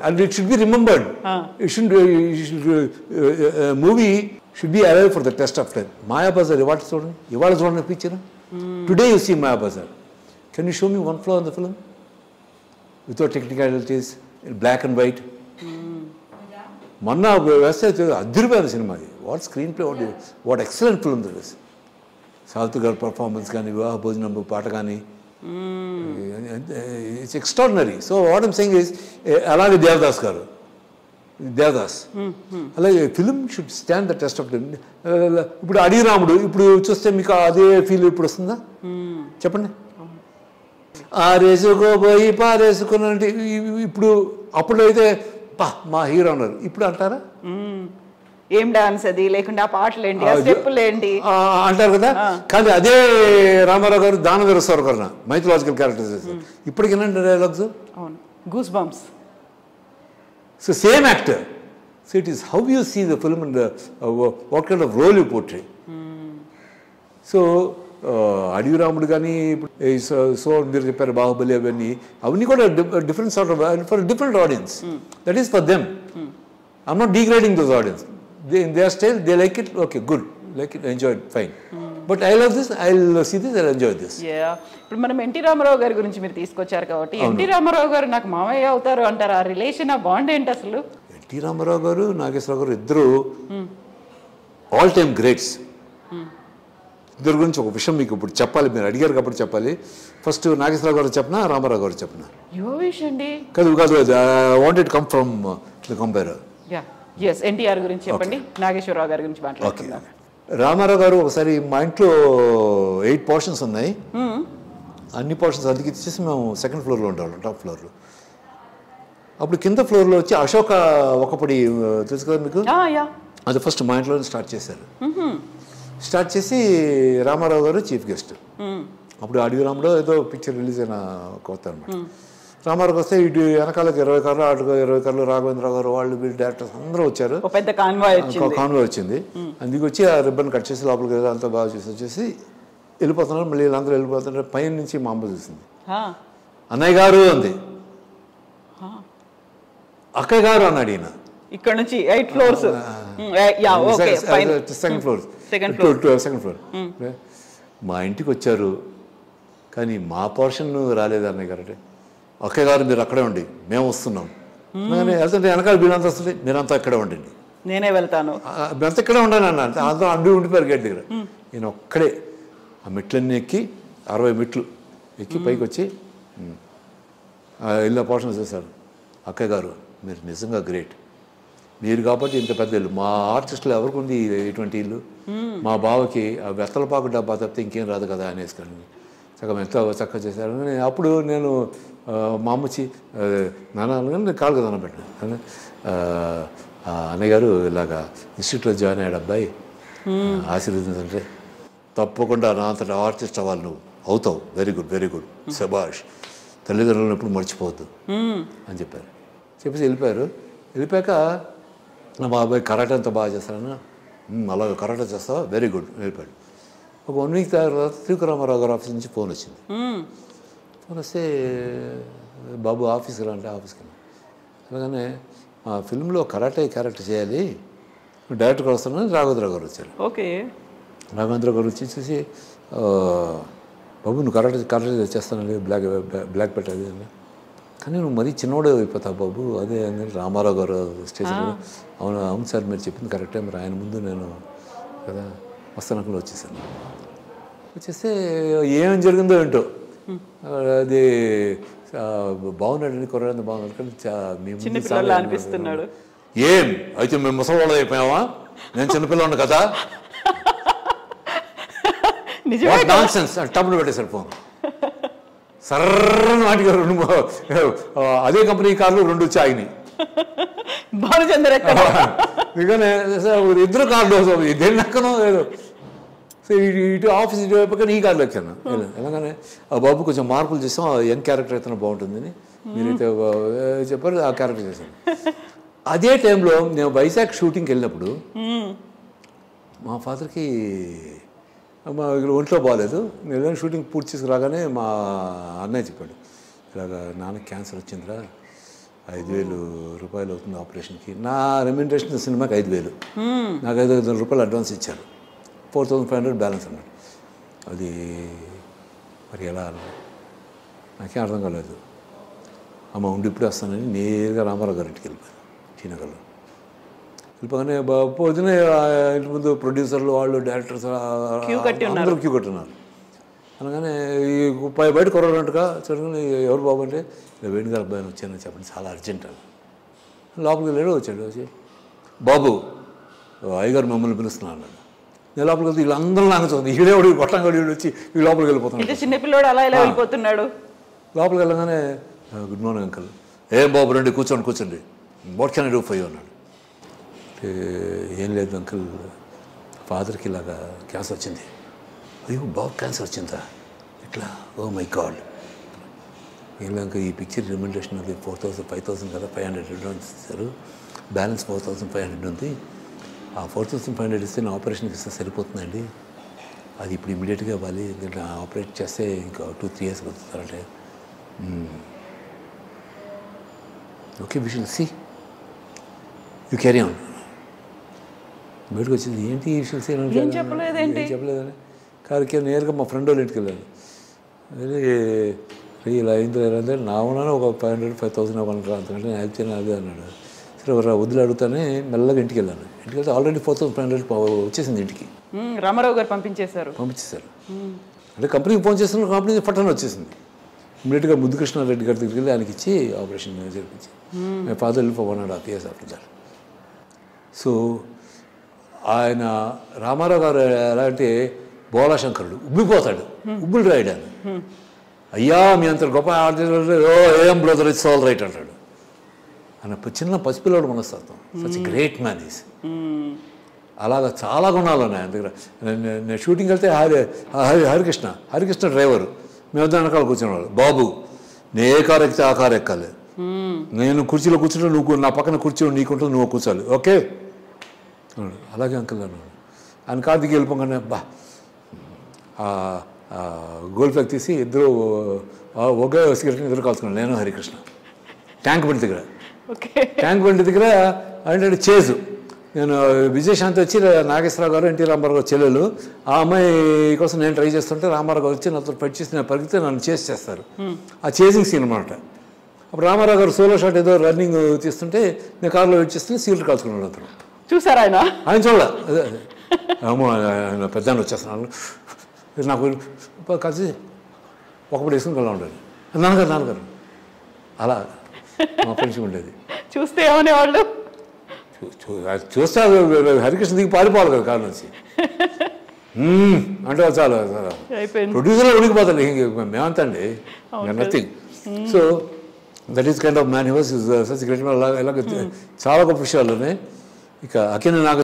and it should be remembered. Movie should be alive for the test of time. Mayabazar, what is it? You want to see a picture? Today you see Mayabazar. Can you show me one flaw in the film? Without technicalities, black and white. Manna Adirvada cinema. What screenplay? What excellent film that is. Saltugar performance gani, Vivaha Bhojanam Pata gani. It's extraordinary. So what I'm saying is, alagi Devdas garu. Devdas. Alagi film should stand the test of time. Ippudu Adi Ramudu, ippudu chuste meeku ade feel ippudu vastunda? Cheppandi. ఆరేసుకోబోయి పారేసుకున్నంటే ఇప్పుడు అప్పుడు అయితే మా hero అన్నారు ఇప్పుడు అంటారా ఏం dance అది లేకుంటే ఆ పాటలు ఏంటి ఆ స్టెప్పులు ఏంటి అంటారు కదా కానీ అదే రామారావు గారు దానవీర సర్వకర్ణ మైథలాజికల్ క్యారెక్టర్స్ ఇప్పటికి వినండి డైలాగ్స్ అవును goose bumps so same actor so it is how you see the film and what kind of role you portray so Adavi Ramudu కానీ సో మీరు చెప్పారు బాహుబలి అవన్నీ కూడా different sort of for different audience that is for them I'm not degrading those audience they are style they like it okay good like it enjoy it fine but I love this I see this I enjoy this. ఇప్పుడు మనం NT Ramarao గారి గురించి మీరు తీసుకొచ్చారు కాబట్టి NT Ramarao గారు నాకు మామయ్య అవుతారు అంటారు ఆ రిలేషన్ ఆ బాండ్ ఏంటి అసలు? ఎన్టీ రామారావు గారు నాగేశ్వరరావు గారు ఇద్దరు ఆల్ టైమ్ గ్రేట్స్. ఇద్దరు గురించి ఒక విషయం మీకు ఇప్పుడు చెప్పాలి, మీరు అడిగారు కాబట్టి చెప్పాలి. ఫస్ట్ నాగేశ్వరరావు గారు చెప్పినా రామారావు గారు చెప్పినా కాదు కాదు want it come from the compare. NTR గురించి చెప్పండి, నాగేశ్వరరావు గారి గురించి మాట్లాడుకుందాం. రామారావు గారు ఒకసారి మా ఇంట్లో 8 పోర్షన్స్ ఉన్నాయి, అన్ని పోర్షన్స్ అందుకు ఇచ్చేసి మేము సెకండ్ ఫ్లోర్లో ఉండేవాళ్ళం, టాప్ ఫ్లోర్లో. అప్పుడు కింద ఫ్లోర్లో వచ్చి అశోక ఒకపడి తెలుసు కదా మీకు, అది ఫస్ట్ మా ఇంట్లో స్టార్ట్ చేశారు. స్టార్ట్ చేసి రామారావు గారు చీఫ్ గెస్ట్. అప్పుడు అడవి రాముడు ఏదో పిక్చర్ రిలీజ్ అయిన కొత్త అనమాట. రామారావుకి వస్తే ఇటు వెనకాలకి 20 కార్లు, అటు 20 కార్లు, రాఘవేంద్రరావు గారు వాళ్ళు వీళ్ళు డైరెక్టర్స్ అందరూ వచ్చారు. కాన్వాయ్ వచ్చింది. అందుకు వచ్చి ఆ రిబ్బన్ కట్ చేసి లోపలికి అంతా బాగా చేసి వచ్చేసి వెళ్ళిపోతున్నారు. మళ్ళీ వీళ్ళందరూ వెళ్ళిపోతున్నారు. పైన నుంచి మా అమ్మ చూసింది, అన్నయ్య గారు అంది. అక్కయ్య గారు అన్నాడు ఈయన. ఇక్కడ నుంచి 8 ఫ్లోర్స్, సెకండ్ ఫ్లోర్. మా ఇంటికి వచ్చారు కానీ మా పోర్షన్ రాలేదు అన్నయ్య గారు. అంటే అక్కయ్య గారు మీరు అక్కడే ఉండి మేము వస్తున్నాం. వెళ్తుంటే వెనకాల వీళ్ళంతా వస్తుంది, మీరంతా ఇక్కడే ఉండండి, నేనే వెళ్తాను, మీరంతా ఇక్కడే ఉండండి అన్న. అంతా అండి ఉండిపోయారు గేట్ దగ్గర. నేను ఒక్కడే ఆ మెట్లన్నీ ఎక్కి 60 మెట్లు ఎక్కి పైకి వచ్చి వెళ్ళిన పోర్షన్ చేశారు. అక్కయ్య గారు మీరు నిజంగా గ్రేట్, మీరు కాబట్టి ఇంత పెద్ద ఇల్లు, మా ఆర్టిస్టులు ఎవరికి ఉంది ఇటువంటి ఇల్లు, మా బావకి ఆ వెత్తలపాకు డబ్బా తప్పితే ఇంకేం రాదు కదా అనేసుకొని సగం ఎంత చక్కగా చేశారు. అప్పుడు నేను మా అమ్మచ్చి నాన్న కాలు కదా పెట్టాను. అన్నయ్య గారు ఇలాగా ఇన్స్టిట్యూట్లో జాయిన్ అయ్యాడు అబ్బాయి, ఆశీర్వదించంటే తప్పకుండా నా అంతటా ఆర్టిస్ట్ అవ్వాలి, నువ్వు అవుతావు, వెరీ గుడ్ వెరీ గుడ్, శభాష్, తల్లిదండ్రులను ఎప్పుడు మర్చిపోవద్దు అని చెప్పారు. చెప్పేసి వెళ్ళిపోయారు. వెళ్ళిపోయాక మా బాబాయ్ కరాటే అంతా బాగా చేస్తాను, అలాగే కరాటే చేస్తావా, వెరీ గుడ్ వెళ్ళిపోయాడు. ఒక 1 వీక్ తర్వాత త్రివిక్రమారావు గారు ఆఫీస్ నుంచి ఫోన్ వచ్చింది. ఫోన్ వస్తే బాబు ఆఫీస్కి రా అంటే ఆఫీస్కి. అలాగనే ఆ ఫిల్మ్లో కరాటే క్యారెక్టర్ చేయాలి, డైరెక్టర్ గారు వస్తున్నాను. రాఘవేంద్రరావు గారు వచ్చారు. ఓకే, రాఘవేంద్రరావు గారు వచ్చి చూసి బాబు నువ్వు కరాటే చేస్తానండి, బ్లాక్ పెట్టాలి అని. కానీ నువ్వు మరీ చిన్నోడే అయిపోతావు బాబు, అదే అని రామారావు గారు స్టేజ్. అవును సార్ మీరు చెప్పింది కరెక్టే, మరి ఆయన ముందు నేను కదా వస్తానకులు వచ్చేసాను. వచ్చేస్తే ఏం జరిగిందో ఏంటో, అది బాగున్నాడండి, కుర్రాడు బాగున్నాడు, కానీ మేము అనిపిస్తున్నాడు. ఏం అయితే మేము ముసలివాళ్ళు అయిపోయావా, నేను చిన్నపిల్లవాడిని కదా, నాన్సెన్స్ టప్పును పెట్టేశారు ఫోన్. సర్రని వాటికి 2 అదే కంపెనీ కార్లు 2 వచ్చి ఆగినాయి. ఇద్దరు కార్లు దేని నక్కనో ఏదో. సో ఇటు ఆఫీస్ ఇటు అయిపోయి ఈ కార్లో వచ్చాను. ఎలాగానే ఆ బాబు కొంచెం మార్పులు చేసాం, యంగ్ క్యారెక్టర్ అయితే బాగుంటుందని మీరైతే చెప్పారు, ఆ క్యారెక్టర్ చేశాను. అదే టైంలో నేను వైజాగ్ షూటింగ్కి వెళ్ళినప్పుడు మా ఫాదర్కి మా ఒంట్లో బాగాలేదు. నేను షూటింగ్ పూర్తి చేసుకురాగానే మా అన్నయ్య చెప్పాడు, ఇలాగ నాన్నకి క్యాన్సర్ వచ్చిందిరా, 5,000 రూపాయలు అవుతుంది ఆపరేషన్కి. నా రెమ్యూనరేషన్ సినిమాకి 5,000, నాకు 5,000 రూపాయలు అడ్వాన్స్ ఇచ్చారు. 4,500 బ్యాలెన్స్ అన్నాడు. అది మరి ఎలా నాకేం అర్థం కాలేదు. అమ్మ ఉండి ఇప్పుడే వస్తానని నేరుగా రామారావు గారి ఇంటికి వెళ్ళిపోయాను శ్రీనగర్లో. వెళ్ళిపోగానే పొద్దున ఇంటి ముందు ప్రొడ్యూసర్లు వాళ్ళు డైరెక్టర్స్ అందరూ క్యూ కట్టున్నారు. అనగానే ఈ బయట కొరన్నట్టుగా చూడగానే ఎవరు బాబు అంటే వేణుగారు అబ్బాయిని వచ్చానని చెప్పండి, చాలా అర్జెంట్ అని. లోపలికి వెళ్ళాడు. వచ్చాడు. వచ్చి బాబు అయ్యగారు మమ్మల్ని పిలుస్తున్నాను అన్నాడు. నేను లోపలికి వెళ్తే వీళ్ళందరూ నాకు చూస్తుంది. ఈడేవాడు కొట్టంగాడు వీడు వచ్చి ఈ లోపలికి వెళ్ళిపోతున్నాడు. చిన్నపిల్లోడు అలా ఇలా వెళ్ళిపోతున్నాడు. లోపలికి వెళ్ళగానే గుడ్ మార్నింగ్ అంకుల్. ఏం బాబు రండి కూర్చోండి. What can I do for you అన్నాడు. ఏం లేదు అంకుల్, ఫాదర్కి ఇలాగా క్యాన్సర్ వచ్చింది. అయ్యో బాబు క్యాన్సర్ వచ్చిందా? ఇట్లా ఓ మై గాడ్. ఇంకా ఈ పిక్చర్ రెమ్యూనరేషన్ అది 4,000 5,000 కదా, 500 అడ్వాన్స్ ఇస్తారు. బ్యాలెన్స్ 4,500 ఉంది. ఆ 4,500 ఇస్తే నా ఆపరేషన్కి ఇస్తే సరిపోతుందండి. అది ఇప్పుడు ఇమీడియట్గా ఇవ్వాలి, ఎందుకంటే ఆపరేట్ చేస్తే ఇంకా 2-3 years బతుకుతారంటే. Okay we shall see, you carry on. బయటకు వచ్చింది. ఏంటి ఈ విషయం ఏం చెప్పలేదని కారుకి నేరుగా మా ఫ్రెండ్ వాళ్ళ ఇంటికి వెళ్ళాను. ఇలా అయింది అంటే నా ఉన్నాను ఒక 500-5,000 అవ్వాలి అంతకంటే నేను హెల్ప్ చేయను అదే అన్నాడు. సరే వదిలి అడుగుతానే మెల్లగా ఇంటికి వెళ్ళాను. ఇంటికి వెళ్తే ఆల్రెడీ 4,500 వచ్చేసింది ఇంటికి. రామారావు గారు పంపించేశారు. అంటే కంపెనీకి ఫోన్ చేస్తున్న కంపెనీ పట్టణ వచ్చేసింది. ఇమీడియట్గా ముద్దుకృష్ణారెడ్డి గారి దగ్గరికి వెళ్ళి ఆయనకి ఇచ్చి ఆపరేషన్ జరిపించి my father for 1.5 years after that. So ఆయన రామారావు గారు ఎలా అంటే బోలాశంకరుడు, ఉబ్బిపోతాడు, ఉబ్బులు రాయడాను. అయ్యా మీ అంత గొప్ప ఏం బ్రదర్ ఇట్స్ ఆల్ రైట్ అంటాడు. ఆయన చిన్న పసిపిల్లడు మనస్తత్వం. Such great man is. అలాగా చాలా గుణాలు ఉన్నాయి ఆయన దగ్గర. నేను షూటింగ్కి వెళ్తే హరికృష్ణ డ్రైవరు, మేము వెనకాల కూర్చునేవాళ్ళు. బాబు నే ఏ కారు ఎక్కితే ఆ కారు ఎక్కాలి, నేను కుర్చీలో కూర్చుంటే నువ్వు నా పక్కన కూర్చో, నీకుంటుంది నువ్వు కూర్చోాలి, ఓకే అన్నాడు. అలాగే అంకుల్ అన్నాడు. ఆయన కారు దిగి వెళ్ళిపోగానే బా గోల్డ్ ఫ్లాగ్ తీసి ఇద్దరు ఒకే సిగరెట్ని ఇద్దరు కాల్చుకున్నాను, నేను హరికృష్ణ. ట్యాంక్ బండి దగ్గర అంటే చేజు. నేను విజయశాంతి వచ్చి నాగేశ్వరరావు గారు ఎన్టీ రామారావు గారు చెల్లెలు, ఆ అమ్మాయి కోసం నేను ట్రై చేస్తుంటే రామారావు గారు వచ్చి నాతో ఫైట్ చేసి నేను పరిగితే నన్ను చేస్తారు. ఆ చేజింగ్ సీన్ అనమాట. అప్పుడు రామారావు గారు సోలో షాట్ ఏదో రన్నింగ్ తీస్తుంటే నేను కారులో వెయిట్ చేస్తుంటే సిగరెట్ కాల్చుకున్నాడు. అతను చూసారా? ఆయన చూడాల ఏమో ఆయన పెద్ద వచ్చేస్తున్నాను. నాకు కలిసి ఒకప్పుడు వేసుకుని కల్లా ఉండేది. నాన్నగారు అలా మా ఫ్రెండ్షిప్ ఉండేది. చూస్తే ఏమనేవాళ్ళు? చూస్తే హరికృష్ణ దిగి పారిపోవాలి కదా కారు నుంచి అంటే చాలా ప్రొడ్యూసర్లో ఉనికిపోతాను. మేమంతా అండి nothing. So that is kind of man he was such great man. అలాగే చాలా గొప్ప విషయాలు ఉన్నాయి. ఇక అక్కినేని నాగ